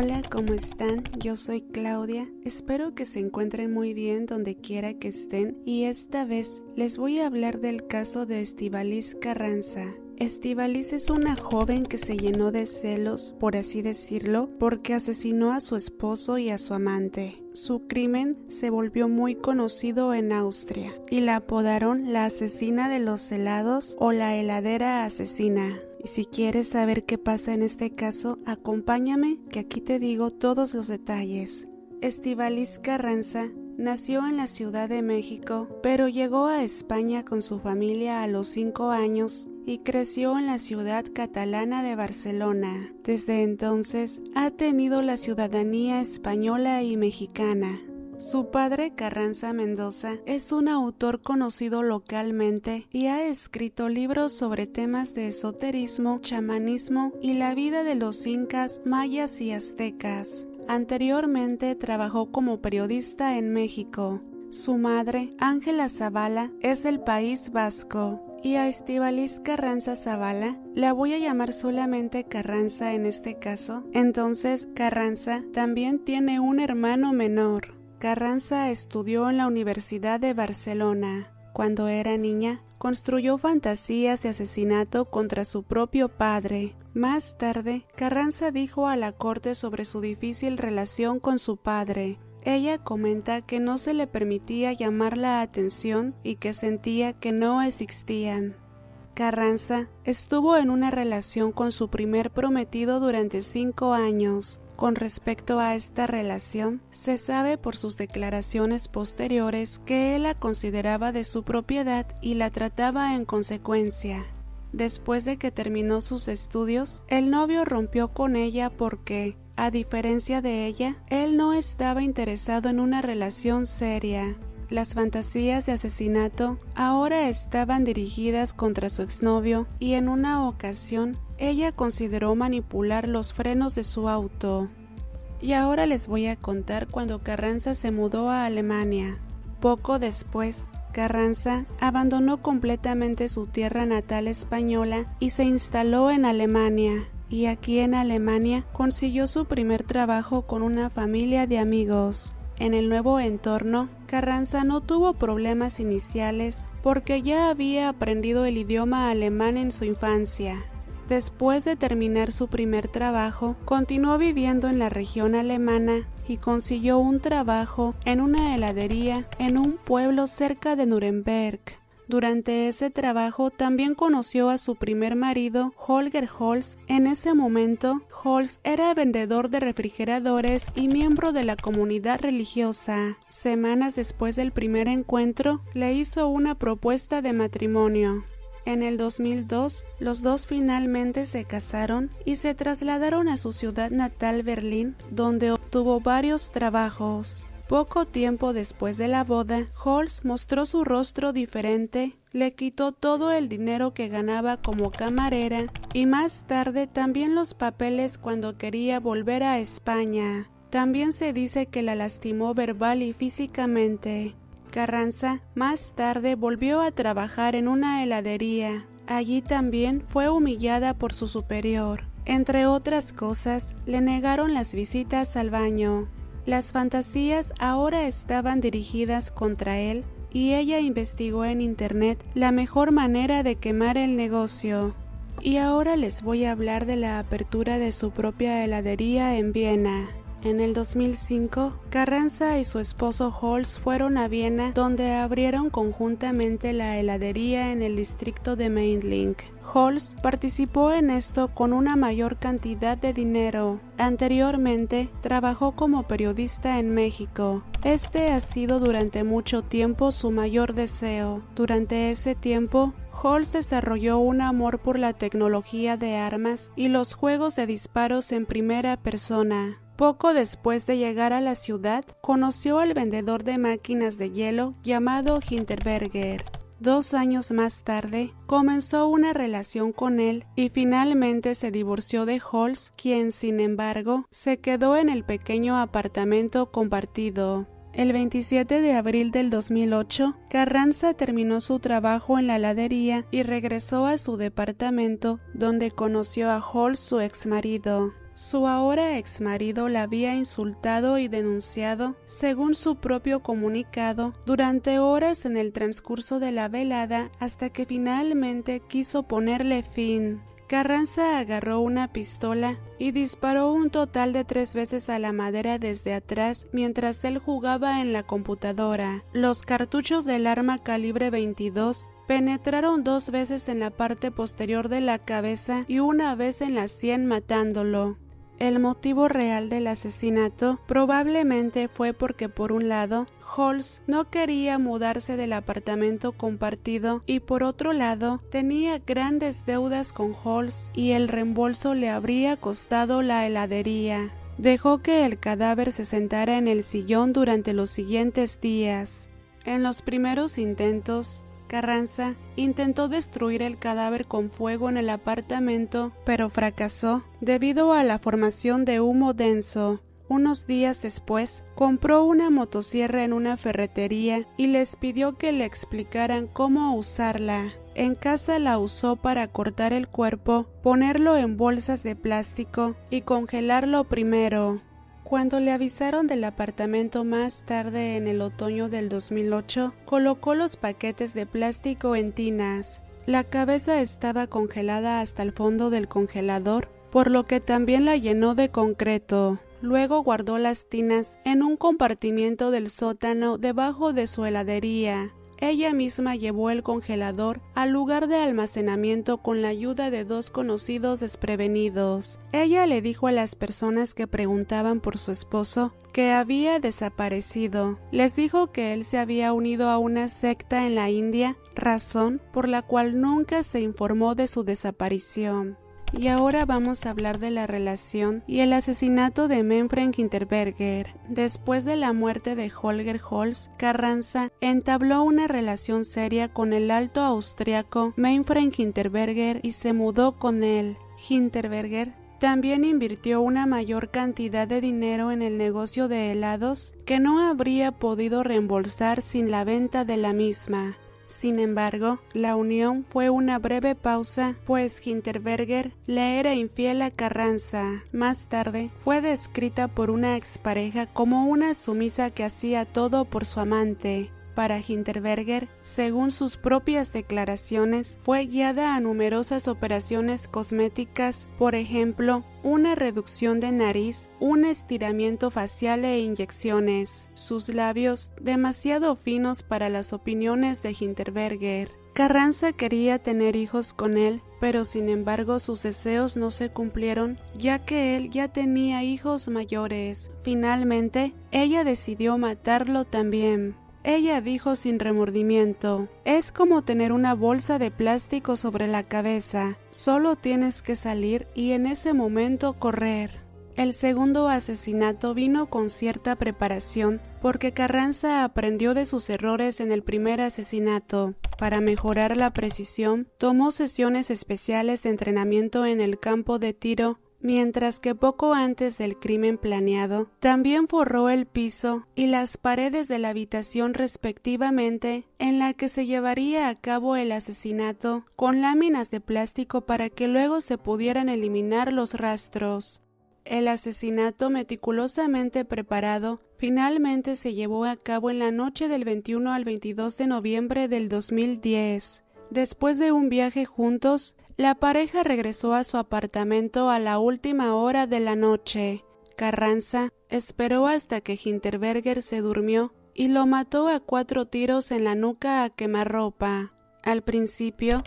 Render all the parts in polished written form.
Hola, ¿cómo están? Yo soy Claudia. Espero que se encuentren muy bien donde quiera que estén y esta vez les voy a hablar del caso de Estíbaliz Carranza. Estíbaliz es una joven que se llenó de celos, por así decirlo, porque asesinó a su esposo y a su amante. Su crimen se volvió muy conocido en Austria y la apodaron la asesina de los helados o la heladera asesina. Y si quieres saber qué pasa en este caso, acompáñame que aquí te digo todos los detalles. Estíbaliz Carranza nació en la Ciudad de México, pero llegó a España con su familia a los 5 años y creció en la ciudad catalana de Barcelona. Desde entonces ha tenido la ciudadanía española y mexicana. Su padre, Carranza Mendoza, es un autor conocido localmente y ha escrito libros sobre temas de esoterismo, chamanismo y la vida de los incas, mayas y aztecas. Anteriormente trabajó como periodista en México. Su madre, Ángela Zavala, es del País Vasco. Y a Estíbaliz Carranza Zavala la voy a llamar solamente Carranza en este caso. Entonces, Carranza también tiene un hermano menor. Carranza estudió en la Universidad de Barcelona. Cuando era niña, construyó fantasías de asesinato contra su propio padre. Más tarde, Carranza dijo a la corte sobre su difícil relación con su padre. Ella comenta que no se le permitía llamar la atención y que sentía que no existían. Carranza estuvo en una relación con su primer prometido durante 5 años. Con respecto a esta relación, se sabe por sus declaraciones posteriores que él la consideraba de su propiedad y la trataba en consecuencia. Después de que terminó sus estudios, el novio rompió con ella porque, a diferencia de ella, él no estaba interesado en una relación seria. Las fantasías de asesinato ahora estaban dirigidas contra su exnovio y en una ocasión ella consideró manipular los frenos de su auto. Y ahora les voy a contar cuando Carranza se mudó a Alemania. Poco después, Carranza abandonó completamente su tierra natal española y se instaló en Alemania. Y aquí en Alemania consiguió su primer trabajo con una familia de amigos. En el nuevo entorno, Carranza no tuvo problemas iniciales porque ya había aprendido el idioma alemán en su infancia. Después de terminar su primer trabajo, continuó viviendo en la región alemana y consiguió un trabajo en una heladería en un pueblo cerca de Nuremberg. Durante ese trabajo también conoció a su primer marido, Holger Holz. En ese momento, Holz era vendedor de refrigeradores y miembro de la comunidad religiosa. Semanas después del primer encuentro, le hizo una propuesta de matrimonio. En el 2002, los dos finalmente se casaron y se trasladaron a su ciudad natal, Berlín, donde obtuvo varios trabajos. Poco tiempo después de la boda, Holz mostró su rostro diferente, le quitó todo el dinero que ganaba como camarera y más tarde también los papeles cuando quería volver a España. También se dice que la lastimó verbal y físicamente. Carranza más tarde volvió a trabajar en una heladería. Allí también fue humillada por su superior. Entre otras cosas, le negaron las visitas al baño. Las fantasías ahora estaban dirigidas contra él y ella investigó en internet la mejor manera de quemar el negocio. Y ahora les voy a hablar de la apertura de su propia heladería en Viena. En el 2005, Carranza y su esposo Holz fueron a Viena, donde abrieron conjuntamente la heladería en el distrito de Meidling. Holz participó en esto con una mayor cantidad de dinero. Anteriormente, trabajó como periodista en México. Este ha sido durante mucho tiempo su mayor deseo. Durante ese tiempo, Holz desarrolló un amor por la tecnología de armas y los juegos de disparos en primera persona. Poco después de llegar a la ciudad, conoció al vendedor de máquinas de hielo llamado Hinterberger. 2 años más tarde, comenzó una relación con él y finalmente se divorció de Holz, quien, sin embargo, se quedó en el pequeño apartamento compartido. El 27 de abril del 2008, Carranza terminó su trabajo en la heladería y regresó a su departamento, donde conoció a Holz, su exmarido. Su ahora exmarido la había insultado y denunciado, según su propio comunicado, durante horas en el transcurso de la velada hasta que finalmente quiso ponerle fin. Carranza agarró una pistola y disparó un total de 3 veces a la madera desde atrás mientras él jugaba en la computadora. Los cartuchos del arma calibre 22 penetraron 2 veces en la parte posterior de la cabeza y una vez en la sien matándolo. El motivo real del asesinato probablemente fue porque, por un lado, Holz no quería mudarse del apartamento compartido y por otro lado tenía grandes deudas con Holz y el reembolso le habría costado la heladería. Dejó que el cadáver se sentara en el sillón durante los siguientes días. En los primeros intentos, Carranza intentó destruir el cadáver con fuego en el apartamento, pero fracasó debido a la formación de humo denso. Unos días después, compró una motosierra en una ferretería y les pidió que le explicaran cómo usarla. En casa la usó para cortar el cuerpo, ponerlo en bolsas de plástico y congelarlo primero. Cuando le avisaron del apartamento más tarde en el otoño del 2008, colocó los paquetes de plástico en tinas. La cabeza estaba congelada hasta el fondo del congelador, por lo que también la llenó de concreto. Luego guardó las tinas en un compartimiento del sótano debajo de su heladería. Ella misma llevó el congelador al lugar de almacenamiento con la ayuda de 2 conocidos desprevenidos. Ella le dijo a las personas que preguntaban por su esposo que había desaparecido. Les dijo que él se había unido a una secta en la India, razón por la cual nunca se informó de su desaparición. Y ahora vamos a hablar de la relación y el asesinato de Manfred Hinterberger. Después de la muerte de Holger Holz, Carranza entabló una relación seria con el alto austriaco Manfred Hinterberger y se mudó con él. Hinterberger también invirtió una mayor cantidad de dinero en el negocio de helados que no habría podido reembolsar sin la venta de la misma. Sin embargo, la unión fue una breve pausa, pues Hinterberger le era infiel a Carranza. Más tarde, fue descrita por una expareja como una sumisa que hacía todo por su amante. Para Hinterberger, según sus propias declaraciones, fue guiada a numerosas operaciones cosméticas, por ejemplo, una reducción de nariz, un estiramiento facial e inyecciones. Sus labios, demasiado finos para las opiniones de Hinterberger. Carranza quería tener hijos con él, pero sin embargo sus deseos no se cumplieron, ya que él ya tenía hijos mayores. Finalmente, ella decidió matarlo también. Ella dijo sin remordimiento: es como tener una bolsa de plástico sobre la cabeza, solo tienes que salir y en ese momento correr. El segundo asesinato vino con cierta preparación, porque Carranza aprendió de sus errores en el primer asesinato. Para mejorar la precisión, tomó sesiones especiales de entrenamiento en el campo de tiro, mientras que poco antes del crimen planeado, también forró el piso y las paredes de la habitación respectivamente en la que se llevaría a cabo el asesinato con láminas de plástico para que luego se pudieran eliminar los rastros. El asesinato meticulosamente preparado finalmente se llevó a cabo en la noche del 21 al 22 de noviembre del 2010. Después de un viaje juntos, la pareja regresó a su apartamento a la última hora de la noche. Carranza esperó hasta que Hinterberger se durmió y lo mató a 4 tiros en la nuca a quemarropa. Al principio,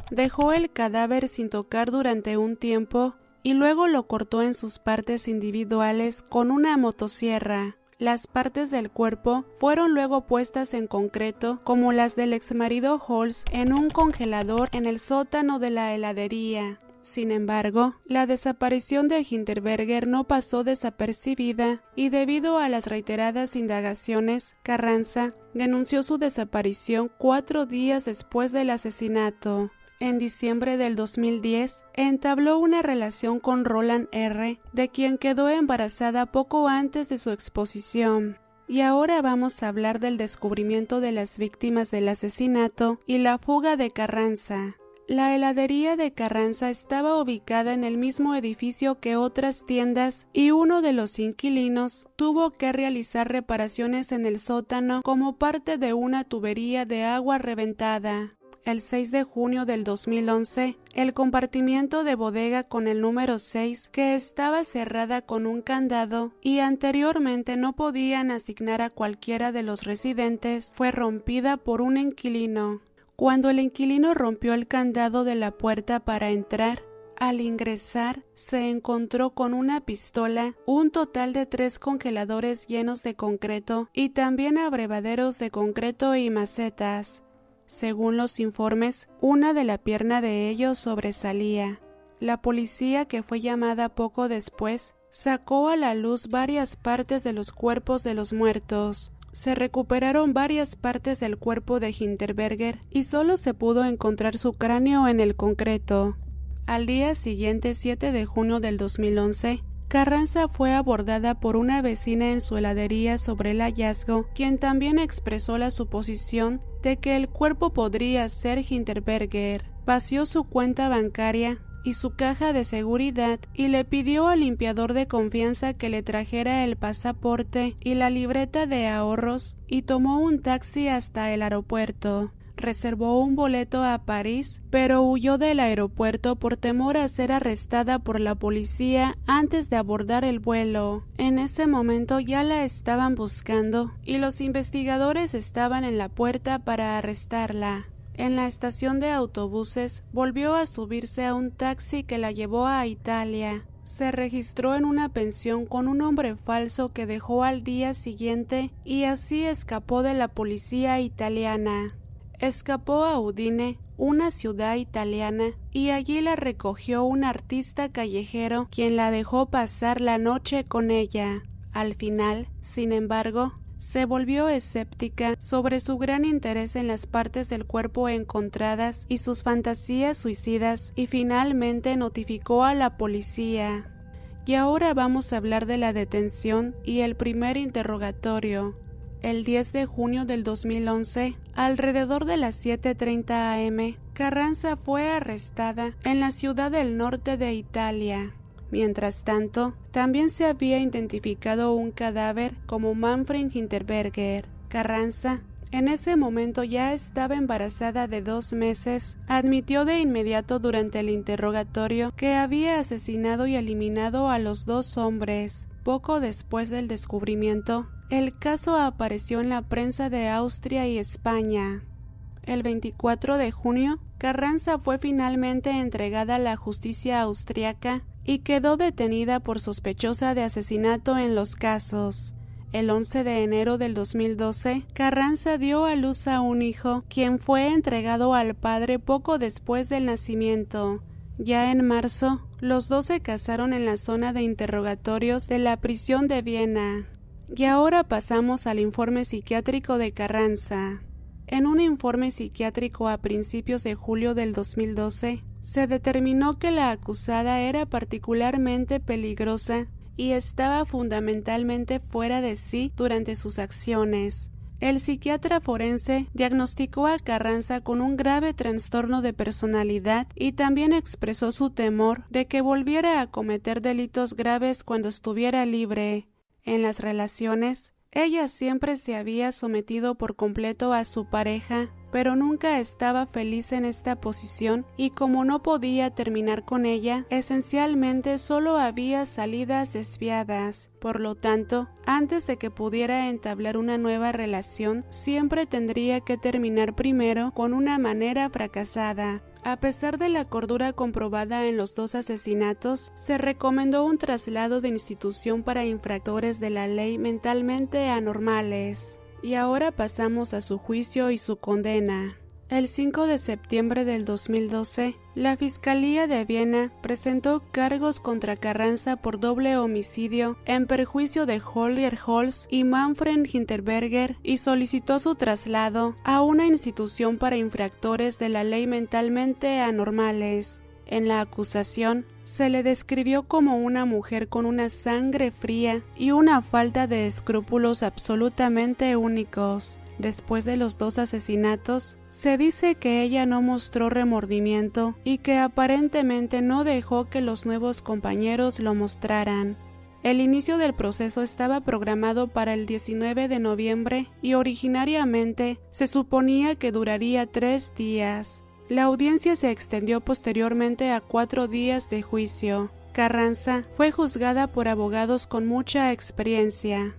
dejó el cadáver sin tocar durante un tiempo y luego lo cortó en sus partes individuales con una motosierra. Las partes del cuerpo fueron luego puestas en concreto, como las del exmarido Holz, en un congelador en el sótano de la heladería. Sin embargo, la desaparición de Hinterberger no pasó desapercibida y debido a las reiteradas indagaciones, Carranza denunció su desaparición 4 días después del asesinato. En diciembre del 2010, entabló una relación con Roland R., de quien quedó embarazada poco antes de su exposición. Y ahora vamos a hablar del descubrimiento de las víctimas del asesinato y la fuga de Carranza. La heladería de Carranza estaba ubicada en el mismo edificio que otras tiendas y uno de los inquilinos tuvo que realizar reparaciones en el sótano como parte de una tubería de agua reventada. El 6 de junio del 2011, el compartimiento de bodega con el número 6, que estaba cerrada con un candado y anteriormente no podían asignar a cualquiera de los residentes, fue rompida por un inquilino. Cuando el inquilino rompió el candado de la puerta para entrar, al ingresar se encontró con una pistola, un total de 3 congeladores llenos de concreto y también abrevaderos de concreto y macetas. Según los informes, una de la pierna de ellos sobresalía. La policía, que fue llamada poco después, sacó a la luz varias partes de los cuerpos de los muertos. Se recuperaron varias partes del cuerpo de Hinterberger y solo se pudo encontrar su cráneo en el concreto. Al día siguiente, 7 de junio del 2011, Carranza fue abordada por una vecina en su heladería sobre el hallazgo, quien también expresó la suposición de que el cuerpo podría ser Hinterberger. Vació su cuenta bancaria y su caja de seguridad y le pidió al limpiador de confianza que le trajera el pasaporte y la libreta de ahorros y tomó un taxi hasta el aeropuerto. Reservó un boleto a París, pero huyó del aeropuerto por temor a ser arrestada por la policía antes de abordar el vuelo. En ese momento ya la estaban buscando y los investigadores estaban en la puerta para arrestarla. En la estación de autobuses volvió a subirse a un taxi que la llevó a Italia. Se registró en una pensión con un nombre falso que dejó al día siguiente y así escapó de la policía italiana. Escapó a Udine, una ciudad italiana, y allí la recogió un artista callejero quien la dejó pasar la noche con ella. Al final, sin embargo, se volvió escéptica sobre su gran interés en las partes del cuerpo encontradas y sus fantasías suicidas y finalmente notificó a la policía. Y ahora vamos a hablar de la detención y el primer interrogatorio. El 10 de junio del 2011, alrededor de las 7:30 am, Carranza fue arrestada en la ciudad del norte de Italia. Mientras tanto, también se había identificado un cadáver como Manfred Hinterberger. Carranza, en ese momento ya estaba embarazada de 2 meses, admitió de inmediato durante el interrogatorio que había asesinado y eliminado a los 2 hombres. Poco después del descubrimiento, el caso apareció en la prensa de Austria y España. El 24 de junio, Carranza fue finalmente entregada a la justicia austriaca y quedó detenida por sospechosa de asesinato en los casos. El 11 de enero del 2012, Carranza dio a luz a un hijo, quien fue entregado al padre poco después del nacimiento. Ya en marzo, los 2 se casaron en la zona de interrogatorios de la prisión de Viena. Y ahora pasamos al informe psiquiátrico de Carranza. En un informe psiquiátrico a principios de julio del 2012, se determinó que la acusada era particularmente peligrosa y estaba fundamentalmente fuera de sí durante sus acciones. El psiquiatra forense diagnosticó a Carranza con un grave trastorno de personalidad y también expresó su temor de que volviera a cometer delitos graves cuando estuviera libre. En las relaciones, ella siempre se había sometido por completo a su pareja, pero nunca estaba feliz en esta posición y como no podía terminar con ella, esencialmente solo había salidas desviadas. Por lo tanto, antes de que pudiera entablar una nueva relación, siempre tendría que terminar primero con una manera fracasada. A pesar de la cordura comprobada en los 2 asesinatos, se recomendó un traslado de institución para infractores de la ley mentalmente anormales. Y ahora pasamos a su juicio y su condena. El 5 de septiembre del 2012, la Fiscalía de Viena presentó cargos contra Carranza por doble homicidio en perjuicio de Holger Holz y Manfred Hinterberger y solicitó su traslado a una institución para infractores de la ley mentalmente anormales. En la acusación, Se le describió como una mujer con una sangre fría y una falta de escrúpulos absolutamente únicos. Después de los 2 asesinatos, se dice que ella no mostró remordimiento y que aparentemente no dejó que los nuevos compañeros lo mostraran. El inicio del proceso estaba programado para el 19 de noviembre y originariamente se suponía que duraría 3 días. La audiencia se extendió posteriormente a 4 días de juicio. Carranza fue juzgada por abogados con mucha experiencia.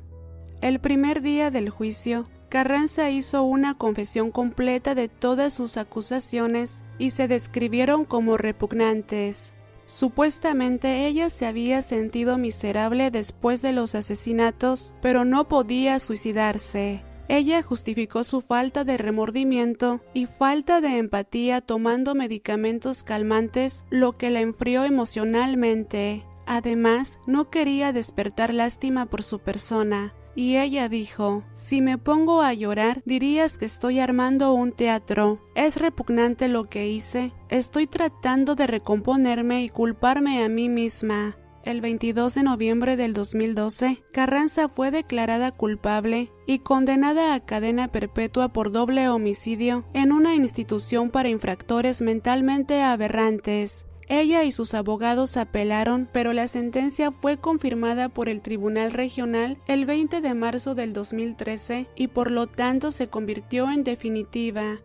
El primer día del juicio, Carranza hizo una confesión completa de todas sus acusaciones y se describieron como repugnantes. Supuestamente ella se había sentido miserable después de los asesinatos, pero no podía suicidarse. Ella justificó su falta de remordimiento y falta de empatía tomando medicamentos calmantes, lo que la enfrió emocionalmente. Además, no quería despertar lástima por su persona. Y ella dijo: si me pongo a llorar, dirías que estoy armando un teatro. Es repugnante lo que hice. Estoy tratando de recomponerme y culparme a mí misma. El 22 de noviembre del 2012, Carranza fue declarada culpable y condenada a cadena perpetua por doble homicidio en una institución para infractores mentalmente aberrantes. Ella y sus abogados apelaron, pero la sentencia fue confirmada por el Tribunal Regional el 20 de marzo del 2013 y por lo tanto se convirtió en definitiva.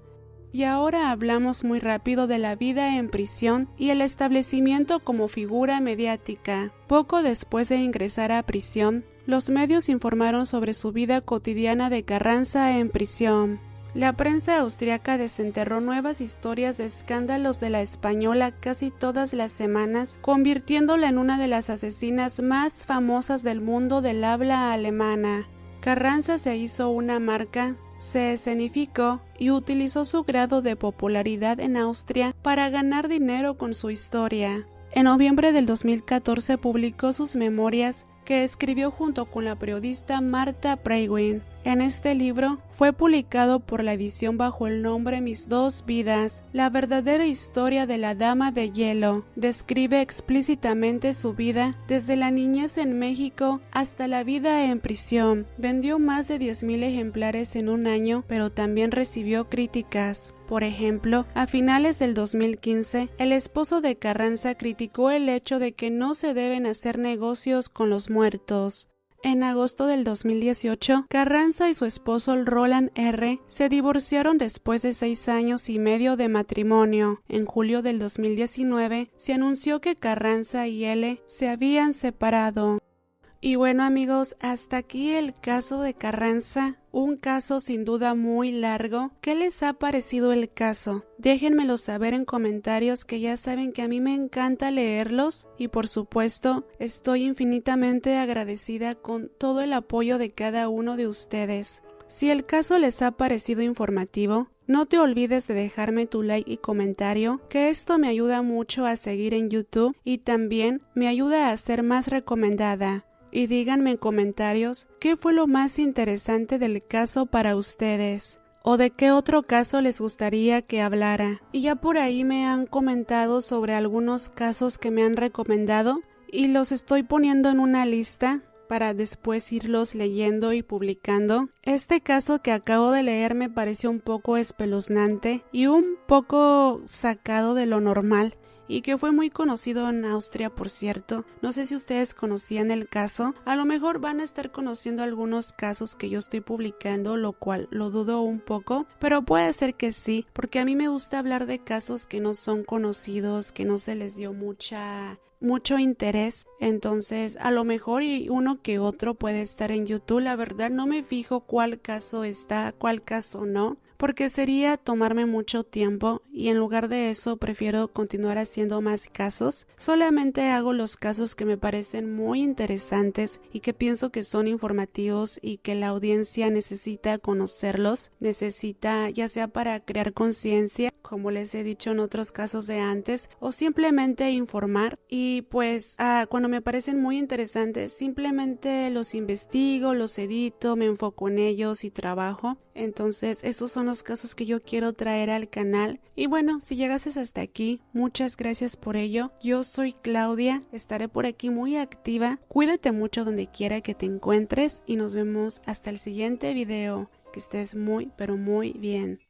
Y ahora hablamos muy rápido de la vida en prisión y el establecimiento como figura mediática. Poco después de ingresar a prisión, los medios informaron sobre su vida cotidiana de Carranza en prisión. La prensa austriaca desenterró nuevas historias de escándalos de la española casi todas las semanas, convirtiéndola en una de las asesinas más famosas del mundo del habla alemana. Carranza se hizo una marca, se escenificó y utilizó su grado de popularidad en Austria para ganar dinero con su historia. En noviembre del 2014 publicó sus memorias, que escribió junto con la periodista Marta Prewin. En este libro fue publicado por la edición bajo el nombre Mis 2 vidas, la verdadera historia de la Dama de Hielo. Describe explícitamente su vida desde la niñez en México hasta la vida en prisión. Vendió más de 10,000 ejemplares en un año, pero también recibió críticas. Por ejemplo, a finales del 2015, el esposo de Carranza criticó el hecho de que no se deben hacer negocios con los muertos. En agosto del 2018, Carranza y su esposo Roland R. se divorciaron después de 6 años y medio de matrimonio. En julio del 2019, se anunció que Carranza y L. se habían separado. Y bueno, amigos, hasta aquí el caso de Carranza, un caso sin duda muy largo. ¿Qué les ha parecido el caso? Déjenmelo saber en comentarios, que ya saben que a mí me encanta leerlos y por supuesto estoy infinitamente agradecida con todo el apoyo de cada uno de ustedes. Si el caso les ha parecido informativo, no te olvides de dejarme tu like y comentario, que esto me ayuda mucho a seguir en YouTube y también me ayuda a ser más recomendada. Y díganme en comentarios qué fue lo más interesante del caso para ustedes, o de qué otro caso les gustaría que hablara. Y ya por ahí me han comentado sobre algunos casos que me han recomendado y los estoy poniendo en una lista para después irlos leyendo y publicando. Este caso que acabo de leer me pareció un poco espeluznante y un poco sacado de lo normal, y que fue muy conocido en Austria, por cierto. No sé si ustedes conocían el caso. A lo mejor van a estar conociendo algunos casos que yo estoy publicando, lo cual lo dudo un poco, pero puede ser que sí, porque a mí me gusta hablar de casos que no son conocidos, que no se les dio mucho interés. Entonces a lo mejor y uno que otro puede estar en YouTube. La verdad no me fijo cuál caso está, cuál caso no, porque sería tomarme mucho tiempo y en lugar de eso prefiero continuar haciendo más casos. Solamente hago los casos que me parecen muy interesantes y que pienso que son informativos y que la audiencia necesita conocerlos, necesita ya sea para crear conciencia, como les he dicho en otros casos de antes, o simplemente informar. Y pues cuando me parecen muy interesantes simplemente los investigo, los edito, me enfoco en ellos y trabajo. Entonces esos son son los casos que yo quiero traer al canal. Y bueno, si llegases hasta aquí, muchas gracias por ello. Yo soy Claudia, estaré por aquí muy activa. Cuídate mucho donde quiera que te encuentres y nos vemos hasta el siguiente video. Que estés muy, pero muy bien.